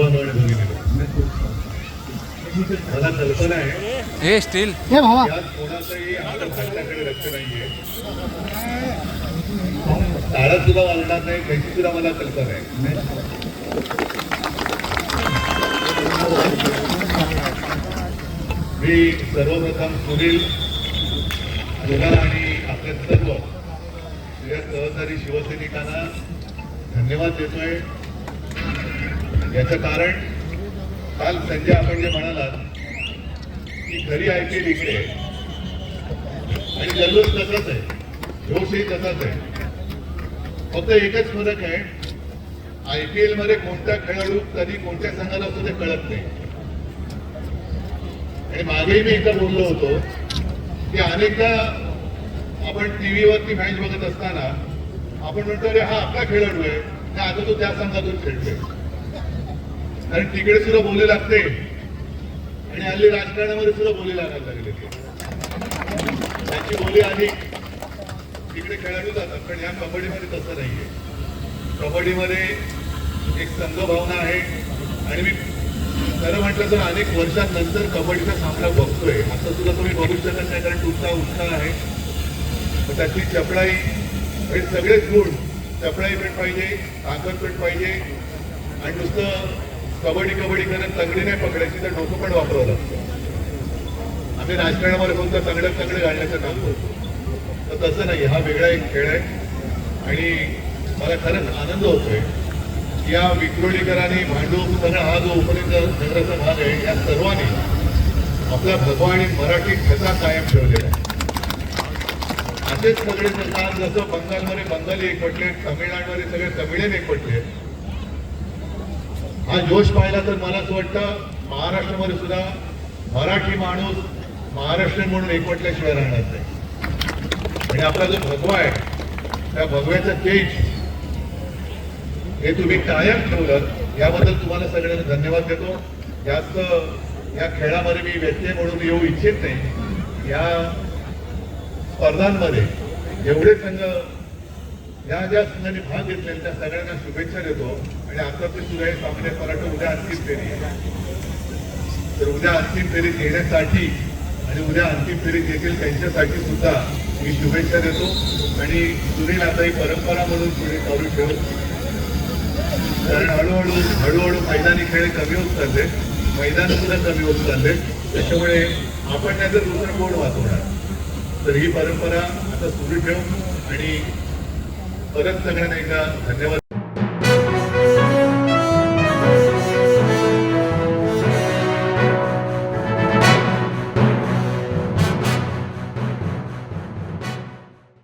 सर्वांना आणि भगिनींनो, मला कल्पना आहे हे स्टील यात कोणाचंही आपल्या भारताकडे लक्ष नाहीये, टाळा सुद्धा वाजणार नाही त्याची सुद्धा मला कल्पना आहे. मी सर्वप्रथम सुनील जोगार आणि आपल्या सर्व सहकारी शिवसैनिकांना धन्यवाद देतोय. याचं कारण काल संजय आपण जे म्हणालात की घरी IPL इकडे आणि जल्लोष तसाच आहे, जोशही तसाच आहे. फक्त एकच फरक आहे, IPL मध्ये कोणता खेळाडू कधी कोणत्या संघाला असतो ते कळत नाही. आणि मागेही मी एकदा बोललो होतो की अनेकदा आपण टीव्हीवरती मॅच बघत असताना आपण म्हणतो अरे हा आपला खेळाडू आहे, आता तो त्या संघातून खेळतोय. कारण तिकडे सुद्धा बोली लागते आणि हल्ली राजकारणामध्ये सुद्धा बोली लागायला लागले. त्याची बोली आधी तिकडे खेळाडू जातात, पण या कबड्डीमध्ये तसं नाहीये. कबड्डीमध्ये एक संघभावना आहे आणि मी खरं म्हटलं तर अनेक वर्षांनंतर कबड्डीचा सामना बघतोय. असं सुद्धा तुम्ही बघू शकत नाही, कारण तुमचा उत्साह आहे. त्याची चपळाई हे सगळेच गुण, चपळाई पण पाहिजे, ताकद पण पाहिजे आणि नुसतं कबड्डी करत तंगडी नाही पकडायची, तर डोकं पण वापरावं लागतं. आम्ही राजकारणामध्ये फक्त तंगडं घालण्याचं काम करतो, तर तसं नाही. हा वेगळा एक खेळ आहे आणि मला खरंच आनंद होतोय की या विक्रोळीकरांनी भांडूप सगळा हा जो उपनगराचा भाग आहे या सर्वांनी आपला भगवा आणि मराठी ठसा कायम ठेवलेला आहे. असेच सगळे सरकार जसं बंगालमध्ये बंगाली एकवटले, तमिळनाडूमध्ये सगळे तमिळेन एकवटले, हा जोश पाहिला तर मला असं वाटतं महाराष्ट्रामध्ये सुद्धा मराठी माणूस महाराष्ट्रीयन म्हणून एकवटल्याशिवाय राहणार नाही. आणि आपला जो भगवा आहे त्या भगव्याचा तेज हे तुम्ही कायम ठेवलं, याबद्दल तुम्हाला सगळ्यांना धन्यवाद देतो. जास्त या खेळामध्ये मी व्यत्यय म्हणून येऊ इच्छित नाही. या स्पर्धांमध्ये जेवढे संघ ज्या संघांनी भाग घेतले त्या सगळ्यांना शुभेच्छा देतो. आणि आता ते सुद्धा हे सामने पराठा उद्या अंतिम फेरी आहे, तर उद्या अंतिम फेरीत येण्यासाठी आणि उद्या अंतिम फेरीत येतील त्यांच्यासाठी सुद्धा मी शुभेच्छा देतो. आणि सुनील आता ही परंपरा म्हणून पुढे चालू ठेवू, कारण हळूहळू मैदानी खेळ कमी होत चालले, मैदान सुद्धा कमी होत चालले. त्याच्यामुळे आपण नाही तर दुसरं कोण वाचवणार, तर ही परंपरा आता सुरू ठेवू. आणि परत सगळ्यांना एकदा धन्यवाद.